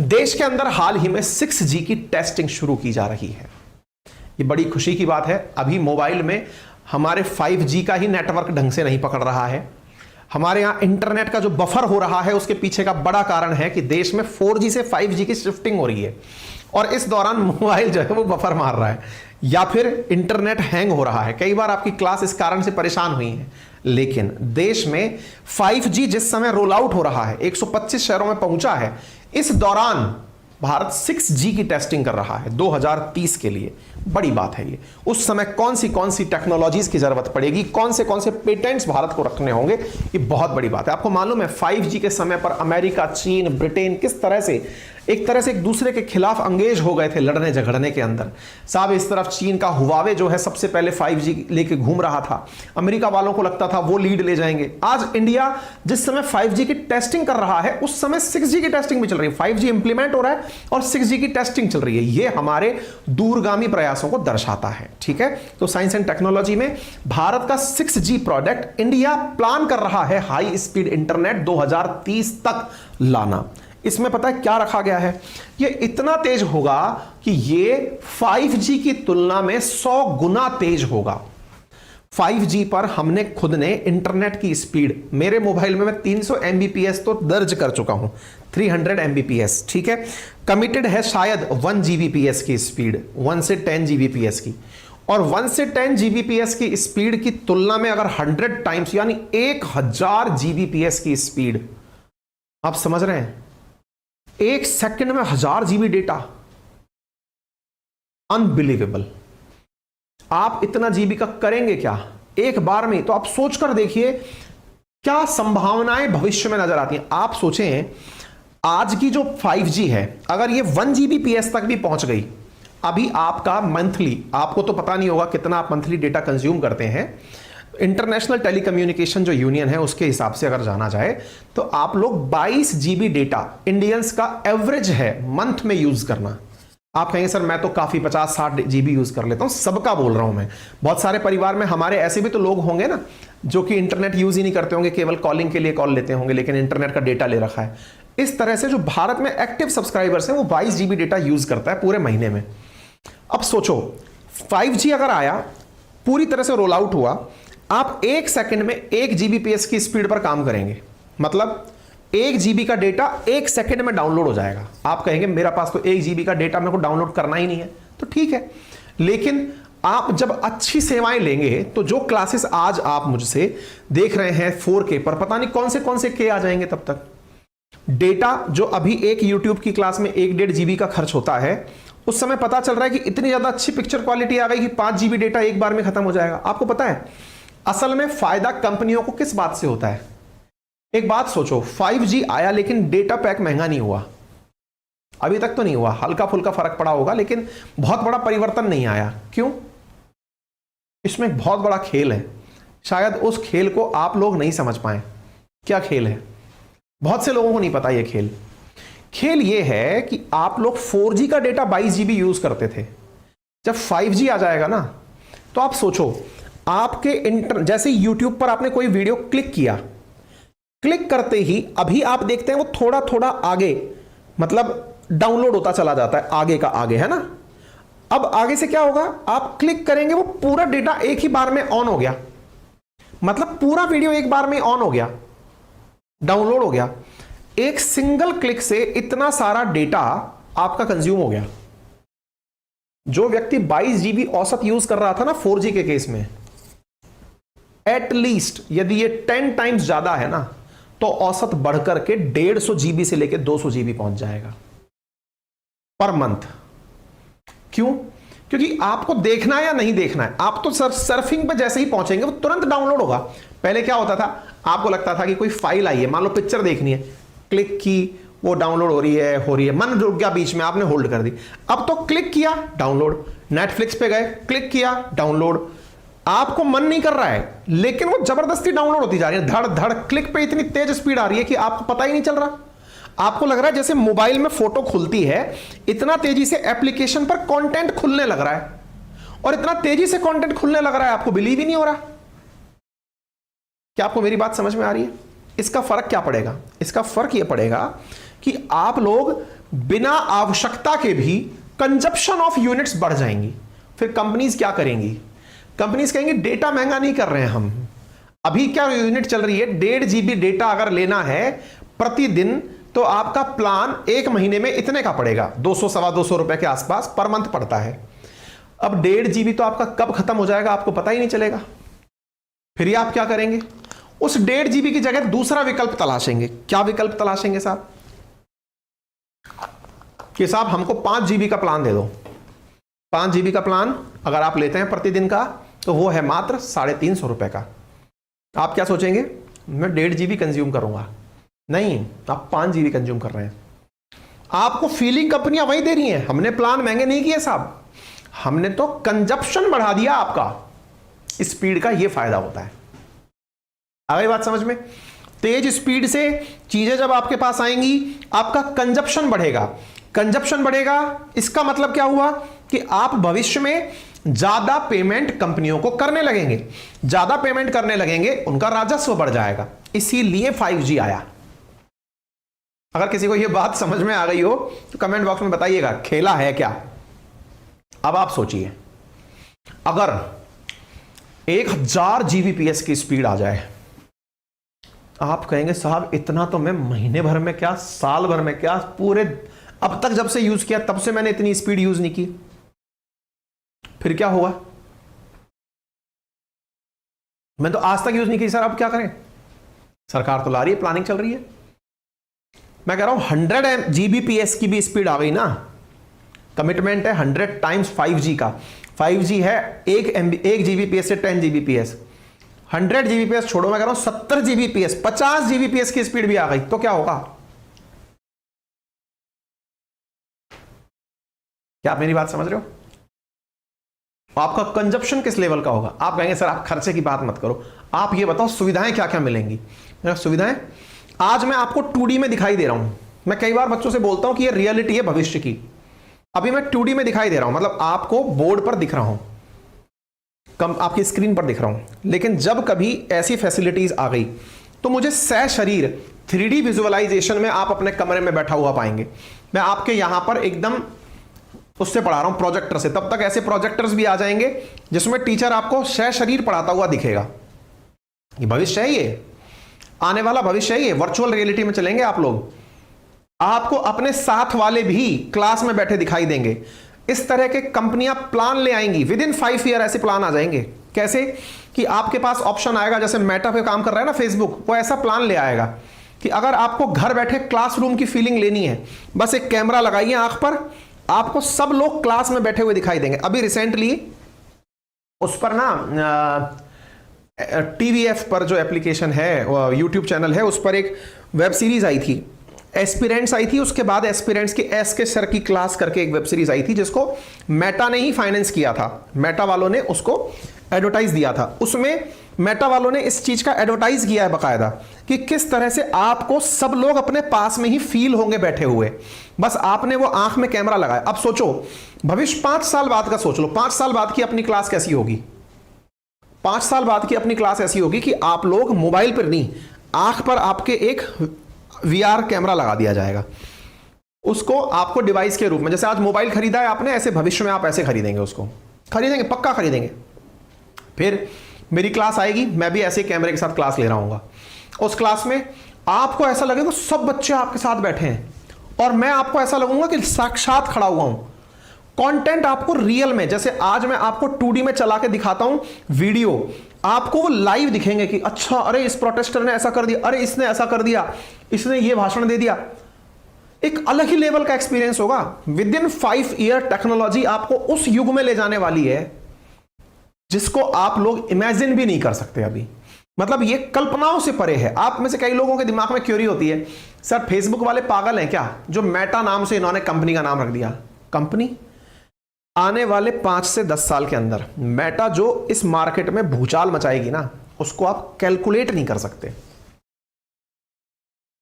देश के अंदर हाल ही में 6G की टेस्टिंग शुरू की जा रही है। ये बड़ी खुशी की बात है। अभी मोबाइल में हमारे 5G का ही नेटवर्क ढंग से नहीं पकड़ रहा है। हमारे यहां इंटरनेट का जो बफर हो रहा है उसके पीछे का बड़ा कारण है कि देश में 4G से 5G की शिफ्टिंग हो रही है और इस दौरान मोबाइल जो है वो बफर मार रहा है या फिर इंटरनेट हैंग हो रहा है। कई बार आपकी क्लास इस कारण से परेशान हुई है। लेकिन देश में 5G जिस समय रोल आउट हो रहा है, 125 शहरों में पहुंचा है, इस दौरान भारत 6G की टेस्टिंग कर रहा है 2030 के लिए। बड़ी बात है ये। उस समय कौन सी टेक्नोलॉजीज की जरूरत पड़ेगी, कौन से पेटेंट्स भारत को रखने होंगे, ये बहुत बड़ी बात है। आपको मालूम है 5G के समय पर अमेरिका, चीन, ब्रिटेन किस तरह से एक दूसरे के खिलाफ अंगेज हो गए थे लड़ने झगड़ने के अंदर। साहब इस तरफ चीन का हुआवे जो है सबसे पहले 5G लेके घूम रहा था। अमेरिका वालों को लगता था वो लीड ले जाएंगे। आज इंडिया जिस समय 5G की टेस्टिंग कर रहा है उस समय 6G की टेस्टिंग भी चल रही है। 5G इंप्लीमेंट हो रहा है और 6G की टेस्टिंग चल रही है। ये हमारे दूरगामी प्रयासों को दर्शाता है। ठीक है, तो साइंस एंड टेक्नोलॉजी में भारत का 6G प्रोडक्ट इंडिया प्लान कर रहा है हाई स्पीड इंटरनेट 2030 तक लाना। इसमें पता है क्या रखा गया है? ये इतना तेज होगा कि ये 5G की तुलना में 100 गुना तेज होगा। 5G पर हमने खुद ने इंटरनेट की स्पीड, मेरे मोबाइल में मैं 300 Mbps तो दर्ज कर चुका हूं, 300 Mbps। ठीक है, कमिटेड है शायद 1 Gbps की स्पीड, 1 से 10 Gbps की। और 1 से 10 Gbps की स्पीड की तुलना में अगर 100 टाइम्स यानी 1000 Gbps की स्पीड, आप समझ रहे हैं? 1 सेकंड में 1000 GB डेटा, अनबिलीवेबल। आप इतना जीबी का करेंगे क्या एक बार में? तो आप सोचकर देखिए क्या संभावनाएं भविष्य में नजर आती हैं। आप सोचें आज की जो 5G है अगर ये 1 Gbps तक भी पहुंच गई, अभी आपका मंथली, आपको तो पता नहीं होगा कितना आप मंथली डेटा कंज्यूम करते हैं, इंटरनेशनल टेलीकम्युनिकेशन जो यूनियन है उसके हिसाब से अगर जाना जाए तो आप लोग 22 GB डेटा इंडियंस का एवरेज है मंथ में यूज करना। आप कहेंगे सर मैं तो काफी 50-60 GB यूज कर लेता हूं, सबका बोल रहा हूं मैं। बहुत सारे परिवार में हमारे ऐसे भी तो लोग होंगे ना जो कि इंटरनेट यूज ही नहीं करते होंगे, केवल कॉलिंग के लिए कॉल लेते होंगे, लेकिन इंटरनेट का डेटा ले रखा है। इस तरह से जो भारत में एक्टिव सब्सक्राइबर्स हैं वो 22 GB डेटा यूज करता है पूरे महीने में। अब सोचो 5G अगर आया, पूरी तरह से रोल आउट हुआ, आप 1 सेकंड में 1 Gbps की स्पीड पर काम करेंगे, मतलब 1 GB का डेटा 1 सेकंड में डाउनलोड हो जाएगा। आप कहेंगे मेरा पास तो 1 GB का डेटा मेरे को डाउनलोड करना ही नहीं है, तो ठीक है, लेकिन आप जब अच्छी सेवाएं लेंगे तो जो क्लासेस आज आप मुझसे देख रहे हैं 4K पर, पता नहीं कौन से K आ जाएंगे तब तक। डेटा जो अभी एक YouTube की क्लास में 1-1.5 GB का खर्च होता है, उस समय पता चल रहा है कि इतनी ज्यादा अच्छी पिक्चर क्वालिटी आ गई कि 5 GB डेटा एक बार में खत्म हो जाएगा। आपको पता है असल में फायदा कंपनियों को किस बात से होता है? एक बात सोचो, 5G आया लेकिन डेटा पैक महंगा नहीं हुआ, अभी तक तो नहीं हुआ, हल्का फुल्का फर्क पड़ा होगा लेकिन बहुत बड़ा परिवर्तन नहीं आया। क्यों? इसमें एक बहुत बड़ा खेल है, शायद उस खेल को आप लोग नहीं समझ पाए। क्या खेल है? बहुत से लोगों को नहीं पता यह खेल। खेल यह है कि आप लोग 4G का डेटा 22 GB यूज करते थे, जब 5G आ जाएगा ना तो आप सोचो आपके जैसे YouTube पर आपने कोई वीडियो क्लिक किया, क्लिक करते ही अभी आप देखते हैं वो थोड़ा थोड़ा आगे, मतलब डाउनलोड होता चला जाता है, आगे का आगे, है ना। अब आगे से क्या होगा, आप क्लिक करेंगे वो पूरा डेटा एक ही बार में ऑन हो गया, मतलब पूरा वीडियो एक बार में ऑन हो गया, डाउनलोड हो गया। एक सिंगल क्लिक से इतना सारा डेटा आपका कंज्यूम हो गया। जो व्यक्ति 22 GB औसत यूज कर रहा था ना 4G के केस में, एटलीस्ट यदि ये 10 टाइम्स ज्यादा है ना तो औसत बढ़कर के 150 GB से लेकर 200 GB पहुंच जाएगा पर मंथ। क्यों? क्योंकि आपको देखना है या नहीं देखना है, आप तो सर्फिंग पे जैसे ही पहुंचेंगे वो तुरंत डाउनलोड होगा। पहले क्या होता था, आपको लगता था कि कोई फाइल आई है, मान लो पिक्चर देखनी है, क्लिक की, वो डाउनलोड हो रही है, मन रुक गया बीच में, आपने होल्ड कर दी। अब तो क्लिक किया डाउनलोड, नेटफ्लिक्स पे गए क्लिक किया डाउनलोड। आपको मन नहीं कर रहा है लेकिन वो जबरदस्ती डाउनलोड होती जा रही है, धड़ धड़, क्लिक पे इतनी तेज स्पीड आ रही है कि आपको पता ही नहीं चल रहा। आपको लग रहा है जैसे मोबाइल में फोटो खुलती है, इतना तेजी से एप्लीकेशन पर कंटेंट खुलने लग रहा है, और इतना तेजी से कंटेंट खुलने लग रहा है आपको बिलीव ही नहीं हो रहा। क्या आपको मेरी बात समझ में आ रही है? इसका फर्क क्या पड़ेगा? इसका फर्क यह पड़ेगा कि आप लोग बिना आवश्यकता के भी कंजप्शन ऑफ यूनिट्स बढ़ जाएंगी। फिर कंपनीज क्या करेंगी? कंपनीज कहेंगी डेटा महंगा नहीं कर रहे हैं हम, अभी क्या यूनिट चल रही है 1.5 GB डेटा अगर लेना है प्रतिदिन तो आपका प्लान 1 महीने में इतने का पड़ेगा, 200 सवा 200 रुपए के आसपास पर मंथ पड़ता है। अब 1.5 GB तो आपका कब खत्म हो जाएगा आपको पता ही नहीं चलेगा। फिर ये आप क्या करेंगे? उस 1.5 GB की जगह दूसरा विकल्प तलाशेंगे। क्या विकल्प तलाशेंगे साहब? कि साहब हमको 5 GB का प्लान दे दो। 5 GB का प्लान अगर आप लेते हैं प्रतिदिन का तो वो है मात्र 350 रुपए का। आप क्या सोचेंगे? मैं 1.5 GB कंज्यूम करूंगा। नहीं, आप 5 GB कंज्यूम कर रहे हैं। आपको फीलिंग कंपनियां वही दे रही हैं, हमने प्लान महंगे नहीं किए साहब, हमने तो कंजप्शन बढ़ा दिया आपका। स्पीड का ये फायदा होता है। आ गई बात समझ में? तेज स्पीड से चीजें जब आपके पास आएंगी आपका कंजप्शन बढ़ेगा। कंजप्शन बढ़ेगा इसका मतलब क्या हुआ कि आप भविष्य में ज्यादा पेमेंट कंपनियों को करने लगेंगे। ज्यादा पेमेंट करने लगेंगे, उनका राजस्व बढ़ जाएगा। इसीलिए 5G आया। अगर किसी को यह बात समझ में आ गई हो तो कमेंट बॉक्स में बताइएगा, खेला है क्या? अब आप सोचिए, अगर 1000 Gbps की स्पीड आ जाए, आप कहेंगे साहब इतना तो मैं महीने भर में क्या, साल भर में क्या, पूरे अब तक जब से यूज किया तब से मैंने इतनी स्पीड यूज नहीं की। फिर क्या होगा? मैं तो आज तक यूज नहीं की सर, अब क्या करें? सरकार तो ला रही है, प्लानिंग चल रही है। मैं कह रहा हूं 100 Gbps की भी स्पीड आ गई ना, कमिटमेंट है 100 टाइम्स 5G का। 5G है 1 Gbps से 10 Gbps। 100 Gbps छोड़ो, मैं कह रहा हूं 70 Gbps, 50 Gbps की स्पीड भी आ गई तो क्या होगा? क्या आप मेरी बात समझ रहे हो? आपका कंजप्शन किस लेवल का होगा? आप कहेंगे सर आप खर्चे की बात मत करो, आप ये बताओ सुविधाएं क्या क्या मिलेंगी। सुविधाएं आज मैं आपको 2D में दिखाई दे रहा हूं। मैं कई बार बच्चों से बोलता हूं कि ये रियलिटी है भविष्य की। अभी मैं 2D में दिखाई दे रहा हूं, मतलब आपको बोर्ड पर दिख रहा हूं, आपकी स्क्रीन पर दिख रहा हूं। लेकिन जब कभी ऐसी फैसिलिटीज आ गई तो मुझे सशरीर 3D विजुअलाइजेशन में आप अपने कमरे में बैठा हुआ पाएंगे। मैं आपके यहां पर एकदम उससे पढ़ा रहा हूं, प्रोजेक्टर से। तब तक ऐसे प्रोजेक्टर्स भी आ जाएंगे जिसमें टीचर आपको सशरीर पढ़ाता हुआ दिखेगा। ये भविष्य है, ये आने वाला भविष्य है। ये वर्चुअल रियलिटी में चलेंगे आप लोग। आपको अपने साथ वाले भी क्लास में बैठे दिखाई देंगे। इस तरह के कंपनियां प्लान ले आएंगी। विद इन 5 ईयर ऐसे प्लान आ जाएंगे। कैसे? कि आपके पास ऑप्शन आएगा, जैसे मेटा पे काम कर रहा है ना फेसबुक, वो ऐसा प्लान ले आएगा कि अगर आपको घर बैठे क्लासरूम की फीलिंग लेनी है, बस एक कैमरा लगाइए आंख पर, आपको सब लोग क्लास में बैठे हुए दिखाई देंगे। अभी रिसेंटली उस पर ना TVF पर जो एप्लीकेशन है, यूट्यूब चैनल है, उस पर एक वेब सीरीज आई थी, एस्पिरेंट्स आई थी। उसके बाद एस्पिरेंट्स की एस के सर की क्लास करके एक वेब सीरीज आई थी जिसको मेटा ने ही फाइनेंस किया था। मेटा वालों ने उसको एडवर्टाइज दिया था। उसमें मेटा वालों ने इस चीज का एडवर्टाइज किया है बकायदा कि किस तरह से आपको सब लोग अपने पास में ही फील होंगे बैठे हुए, बस आपने वो आंख में कैमरा लगाया। अब सोचो भविष्य 5 साल बाद का सोच लो, 5 साल बाद की अपनी क्लास कैसी होगी? 5 साल बाद की अपनी क्लास ऐसी होगी कि आप लोग मोबाइल पर नहीं, आंख पर आपके एक VR कैमरा लगा दिया जाएगा। उसको आपको डिवाइस के रूप में, जैसे आज मोबाइल खरीदा है आपने, ऐसे भविष्य में आप ऐसे खरीदेंगे, उसको खरीदेंगे, पक्का खरीदेंगे। फिर मेरी क्लास आएगी, मैं भी ऐसे कैमरे के साथ क्लास ले रहा हूंगा। उस क्लास में आपको ऐसा लगेगा सब बच्चे आपके साथ बैठे हैं और मैं आपको ऐसा लगूंगा कि साक्षात खड़ा हुआ हूं। कंटेंट आपको रियल में, जैसे आज मैं आपको 2D में चला के दिखाता हूं वीडियो, आपको वो लाइव दिखेंगे कि अच्छा अरे इस प्रोटेस्टर ने ऐसा कर दिया, अरे इसने ऐसा कर दिया, इसने ये भाषण दे दिया। एक अलग ही लेवल का एक्सपीरियंस होगा। विद इन 5 ईयर टेक्नोलॉजी आपको उस युग में ले जाने वाली है जिसको आप लोग इमेजिन भी नहीं कर सकते अभी। मतलब ये कल्पनाओं से परे है। आप में से कई लोगों के दिमाग में क्यूरी होती है, सर फेसबुक वाले पागल हैं क्या जो मेटा नाम से इन्होंने कंपनी का नाम रख दिया। कंपनी आने वाले 5 से 10 साल के अंदर मेटा जो इस मार्केट में भूचाल मचाएगी ना, उसको आप कैलकुलेट नहीं कर सकते।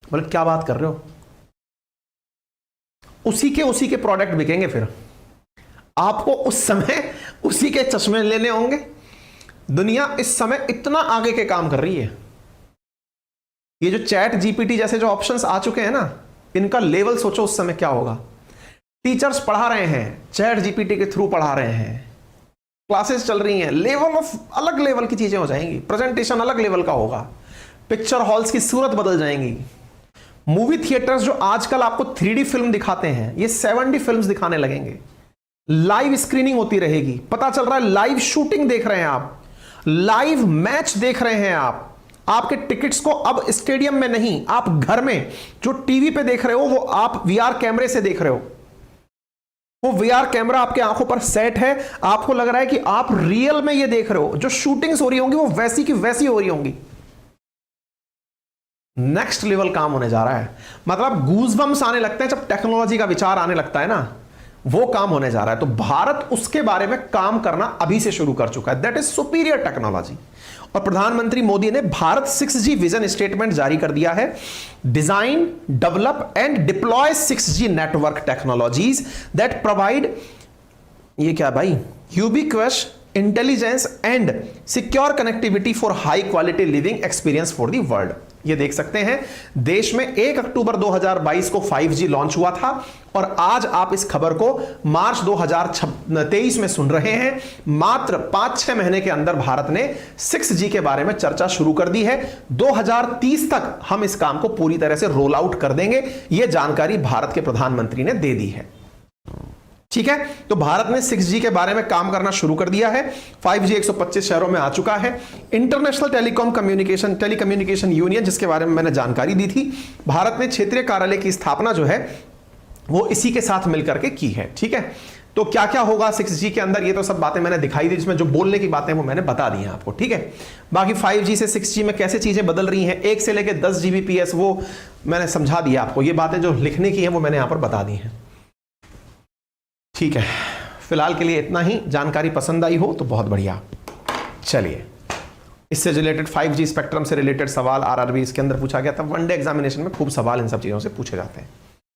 मतलब क्या बात कर रहे हो? उसी के प्रोडक्ट बिकेंगे। फिर आपको उस समय उसी के चश्मे लेने होंगे। दुनिया इस समय इतना आगे के काम कर रही है। ये जो चैट GPT जैसे जो ऑप्शंस आ चुके हैं ना, इनका लेवल सोचो उस समय क्या होगा। टीचर्स पढ़ा रहे हैं, चैट जीपीटी के थ्रू पढ़ा रहे हैं, क्लासेस चल रही हैं, लेवल ऑफ अलग लेवल की चीजें हो जाएंगी, प्रेजेंटेशन अलग लेवल का होगा, पिक्चर हॉल्स की सूरत बदल जाएंगी। मूवी थिएटर्स जो आजकल आपको 3D फिल्म दिखाते हैं, ये 7D फिल्म्स दिखाने लगेंगे। लाइव स्क्रीनिंग होती रहेगी, पता चल रहा है लाइव शूटिंग देख रहे हैं आप, लाइव मैच देख रहे हैं आप। आपके टिकट्स को अब स्टेडियम में नहीं, आप घर में जो टीवी पे देख रहे हो वो आप वीआर कैमरे से देख रहे हो। वो वीआर कैमरा आपके आंखों पर सेट है, आपको लग रहा है कि आप रियल में ये देख रहे हो। जो शूटिंग्स हो रही होंगी वो वैसी की वैसी हो रही होंगी। नेक्स्ट लेवल काम होने जा रहा है। मतलब गूज़बम्स आने लगते हैं जब टेक्नोलॉजी का विचार आने लगता है ना, वो काम होने जा रहा है। तो भारत उसके बारे में काम करना अभी से शुरू कर चुका है, दैट इज सुपीरियर टेक्नोलॉजी। और प्रधानमंत्री मोदी ने भारत 6G विजन स्टेटमेंट जारी कर दिया है। Design, develop and deploy 6G network technologies that provide, ये क्या भाई, ubiquitous intelligence and secure connectivity for high quality living experience for the world. ये देख सकते हैं, देश में 1 अक्टूबर 2022 को 5G लॉन्च हुआ था और आज आप इस खबर को मार्च 2023 में सुन रहे हैं। मात्र 5-6 महीने के अंदर भारत ने 6G के बारे में चर्चा शुरू कर दी है। 2030 तक हम इस काम को पूरी तरह से रोल आउट कर देंगे, यह जानकारी भारत के प्रधानमंत्री ने दे दी है। ठीक है, तो भारत ने 6G के बारे में काम करना शुरू कर दिया है। 5G 125 शहरों में आ चुका है। इंटरनेशनल टेलीकम्युनिकेशन यूनियन, जिसके बारे में मैंने जानकारी दी थी, भारत ने क्षेत्रीय कार्यालय की स्थापना जो है वो इसी के साथ मिलकर के की है। ठीक है, तो क्या क्या होगा 6G के अंदर, ये तो सब बातें मैंने दिखाई दी, जिसमें जो बोलने की बातें वो मैंने बता दी हैं आपको। ठीक है, बाकी 5G से 6G में कैसे चीजें बदल रही हैं, 1 से लेकर 10 Gbps, वो मैंने समझा दिया आपको। ये बातें जो लिखने की हैं वो मैंने यहां पर बता दी हैं। ठीक है, फिलहाल के लिए इतना ही। जानकारी पसंद आई हो तो बहुत बढ़िया। चलिए, इससे रिलेटेड 5G स्पेक्ट्रम से रिलेटेड सवाल RRB इसके अंदर पूछा गया था। वनडे एग्जामिनेशन में खूब सवाल इन सब चीजों से पूछे जाते हैं।